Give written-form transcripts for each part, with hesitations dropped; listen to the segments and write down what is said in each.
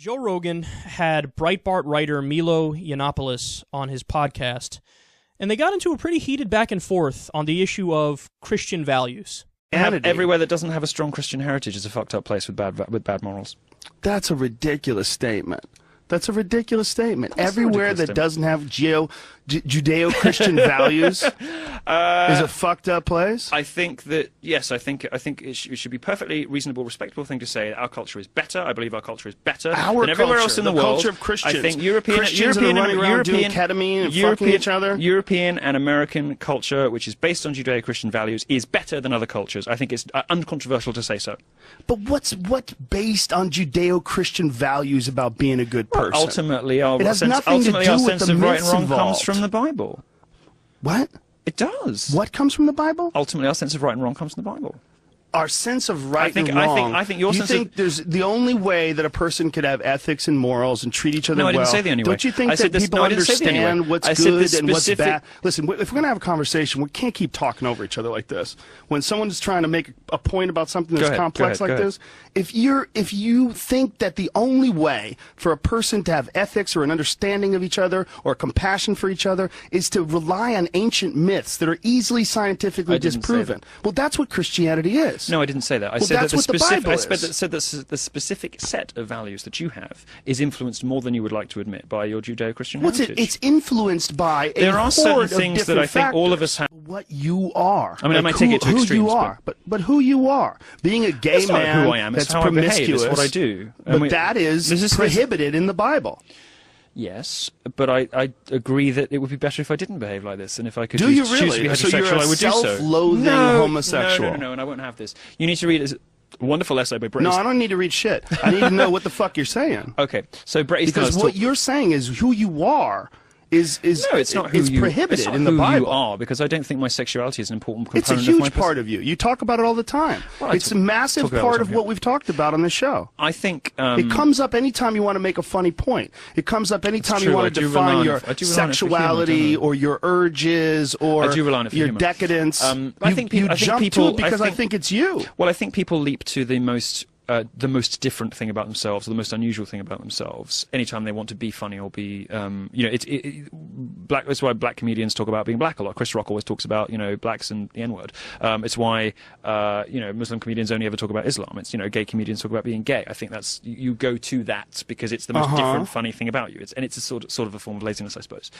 Joe Rogan had Breitbart writer Milo Yiannopoulos on his podcast, and they got into a pretty heated back and forth on the issue of Christian values. Everywhere that doesn't have a strong Christian heritage is a fucked up place with bad morals. That's a ridiculous statement. That's a ridiculous statement. Everywhere that doesn't have Judeo-Christian values is a fucked up place. I think that yes, I think it should be perfectly reasonable, respectable thing to say that our culture is better. I believe our culture is better than everywhere else in the world. Culture of Christians. I think Christians are running around doing ketamine and fucking each other. European and American culture, which is based on Judeo-Christian values, is better than other cultures. I think it's uncontroversial to say so. But what's based on Judeo-Christian values about being a good person? Ultimately, our it has sense, nothing to do our with sense the of right and wrong involved. comes from the Bible. What? It does. What comes from the Bible? Ultimately, our sense of right and wrong comes from the Bible. Our sense of right and wrong. I think your sense of... there's the only way that a person could have ethics and morals and treat each other well. No, I didn't say the only way. Don't you think that people understand what's good and what's bad? Listen, if we're going to have a conversation, we can't keep talking over each other like this. When someone is trying to make a point about something that's complex like this, if you think that the only way for a person to have ethics or an understanding of each other or compassion for each other is to rely on ancient myths that are easily scientifically disproven, well, that's what Christianity is. No, I didn't say that. I said that the specific set of values that you have is influenced more than you would like to admit by your Judeo-Christian heritage. It's influenced by there are certain things that I think all of us have. What you are. I mean, I might take it to extremes. Who you are, but who you are. Being a gay man who I am. that's how promiscuous. I behave. It's what I do. But that is prohibited in the Bible. Yes, but I agree that it would be better if I didn't behave like this, and if I could choose to be heterosexual, so you're a I would do so. Self-loathing homosexual. No, and I won't have this. You need to read a wonderful essay by Brett. No, I don't need to read shit. I need to know what the fuck you're saying. Okay, so Brett Easton because what you're saying is who you are. It's not prohibited in the Bible. You are, because I don't think my sexuality is an important component of my It's a huge part of you. You talk about it all the time. Well, it's a massive part of what we've talked about on the show. I think it comes up anytime you want to make a funny point. It comes up anytime you want to define your sexuality or your urges or your decadence. I think you jump to it because I think it's you. Well, I think people leap to the most different thing about themselves, or the most unusual thing about themselves, anytime they want to be funny or be, black. That's why black comedians talk about being black a lot. Chris Rock always talks about, blacks and the N-word. It's why, Muslim comedians only ever talk about Islam. It's, gay comedians talk about being gay. I think that's, you go to that because it's the most different, funny thing about you. It's a sort of a form of laziness, I suppose.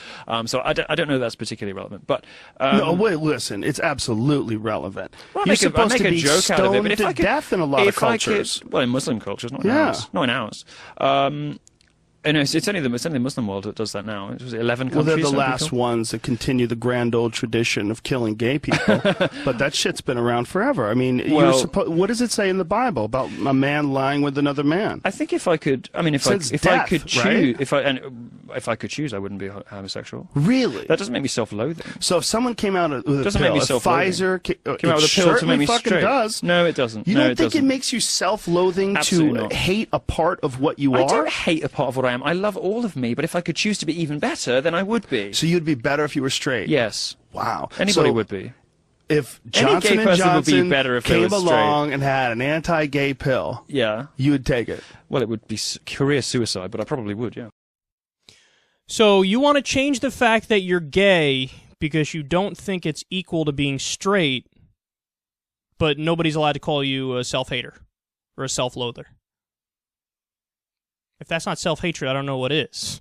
So I don't know if that's particularly relevant, but... no, wait, listen, it's absolutely relevant. Well, You're supposed to be stoned to death in a lot of cultures. Well, in Muslim cultures, not in ours. Not in ours. And it's only the Muslim world that does that now. It was 11 countries. Well, they're the last ones that continue the grand old tradition of killing gay people. But that shit's been around forever. I mean, what does it say in the Bible about a man lying with another man? I think if I could choose, I wouldn't be homosexual. Really? That doesn't make me self-loathing. So if someone came out with a pill, Pfizer came out with a pill to make me straight. Does. No, it doesn't. You don't think it makes you self-loathing to hate a part of what you are? I don't hate a part of what I am. I love all of me, but if I could choose to be even better, then I would be. So you'd be better if you were straight? Yes. Wow. Anybody would be. If Johnson & Johnson came along straight and had an anti-gay pill, you would take it? Well, it would be career suicide, but I probably would, yeah. So you want to change the fact that you're gay because you don't think it's equal to being straight, but nobody's allowed to call you a self-hater or a self-loather. If that's not self-hatred, I don't know what is.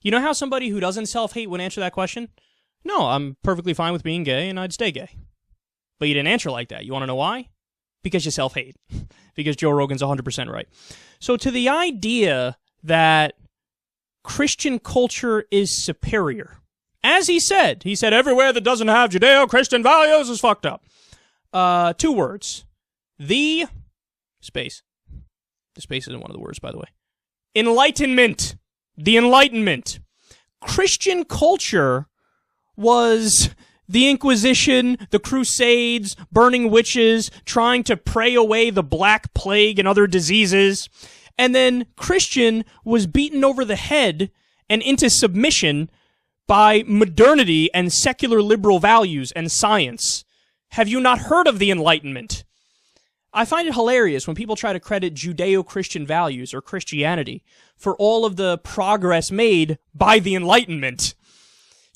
You know how somebody who doesn't self-hate would answer that question? No, I'm perfectly fine with being gay, and I'd stay gay. But you didn't answer like that. You want to know why? Because you self-hate. Because Joe Rogan's 100% right. So to the idea that Christian culture is superior, as he said everywhere that doesn't have Judeo-Christian values is fucked up. 2 words. The space. The space isn't one of the words, by the way. Enlightenment. The Enlightenment. Christian culture was the Inquisition, the Crusades, burning witches, trying to pray away the Black Plague and other diseases. And then Christian was beaten over the head and into submission by modernity and secular liberal values and science. Have you not heard of the Enlightenment? I find it hilarious when people try to credit Judeo-Christian values or Christianity for all of the progress made by the Enlightenment.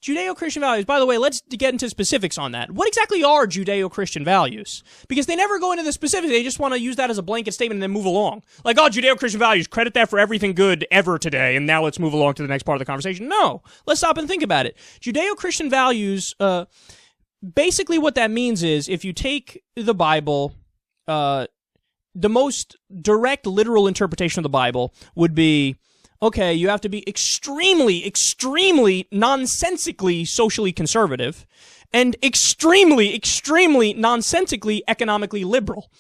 Judeo-Christian values, by the way, let's get into specifics on that. What exactly are Judeo-Christian values? Because they never go into the specifics, they just want to use that as a blanket statement and then move along. Like, oh, Judeo-Christian values, credit that for everything good ever today, and now let's move along to the next part of the conversation. No, let's stop and think about it. Judeo-Christian values, basically what that means is, if you take the Bible, the most direct literal interpretation of the Bible would be, okay, you have to be extremely, extremely nonsensically socially conservative and extremely, extremely nonsensically economically liberal.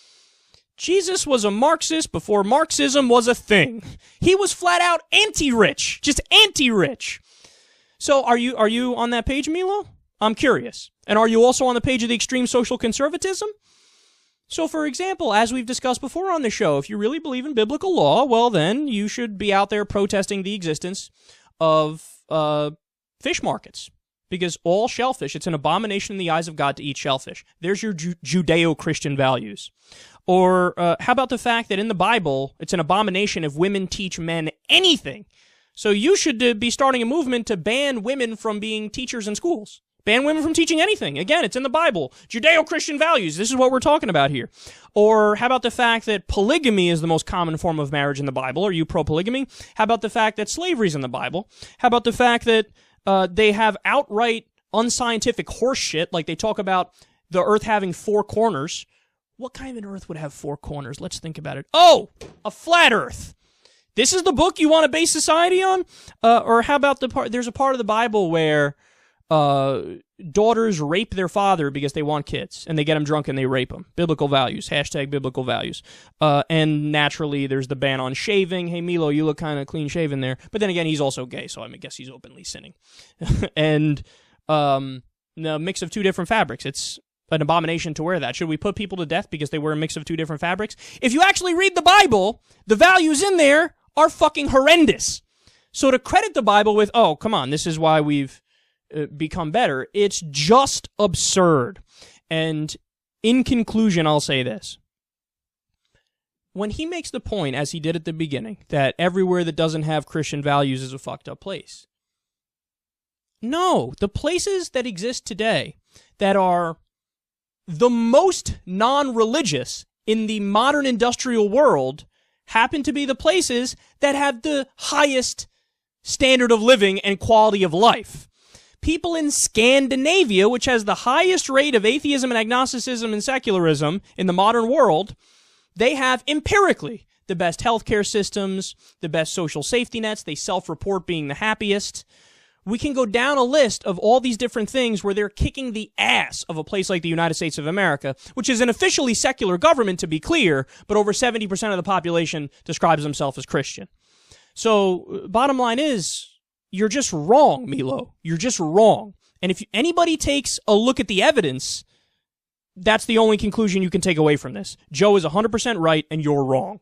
Jesus was a Marxist before Marxism was a thing. He was flat out anti-rich, just anti-rich. So are you on that page, Milo? I'm curious. And are you also on the page of the extreme social conservatism? So, for example, as we've discussed before on the show, if you really believe in biblical law, well, then you should be out there protesting the existence of fish markets. Because all shellfish, it's an abomination in the eyes of God to eat shellfish. There's your Judeo-Christian values. Or how about the fact that in the Bible, it's an abomination if women teach men anything. So you should be starting a movement to ban women from being teachers in schools. Ban women from teaching anything. Again, it's in the Bible. Judeo-Christian values. This is what we're talking about here. Or how about the fact that polygamy is the most common form of marriage in the Bible? Are you pro-polygamy? How about the fact that slavery is in the Bible? How about the fact that they have outright unscientific horse shit, like they talk about the earth having 4 corners? What kind of an earth would have 4 corners? Let's think about it. Oh, a flat earth. This is the book you want to base society on? Or how about there's a part of the Bible where daughters rape their father because they want kids, and they get them drunk and they rape them. Biblical values. # biblical values. And naturally, there's the ban on shaving. Hey, Milo, you look kind of clean-shaven there. But then again, he's also gay, so I guess he's openly sinning. And the mix of 2 different fabrics. It's an abomination to wear that. Should we put people to death because they wear a mix of 2 different fabrics? If you actually read the Bible, the values in there are fucking horrendous. So to credit the Bible with, oh, come on, this is why we've become better, it's just absurd. And in conclusion, I'll say this. When he makes the point, as he did at the beginning, that everywhere that doesn't have Christian values is a fucked up place. No, the places that exist today that are the most non-religious in the modern industrial world happen to be the places that have the highest standard of living and quality of life. People in Scandinavia, which has the highest rate of atheism and agnosticism and secularism in the modern world, they have empirically the best healthcare systems, the best social safety nets. They self-report being the happiest. We can go down a list of all these different things where they're kicking the ass of a place like the United States of America, which is an officially secular government, to be clear, but over 70% of the population describes themselves as Christian. So, bottom line is, you're just wrong, Milo. You're just wrong. And if anybody takes a look at the evidence, that's the only conclusion you can take away from this. Joe is 100% right, and you're wrong.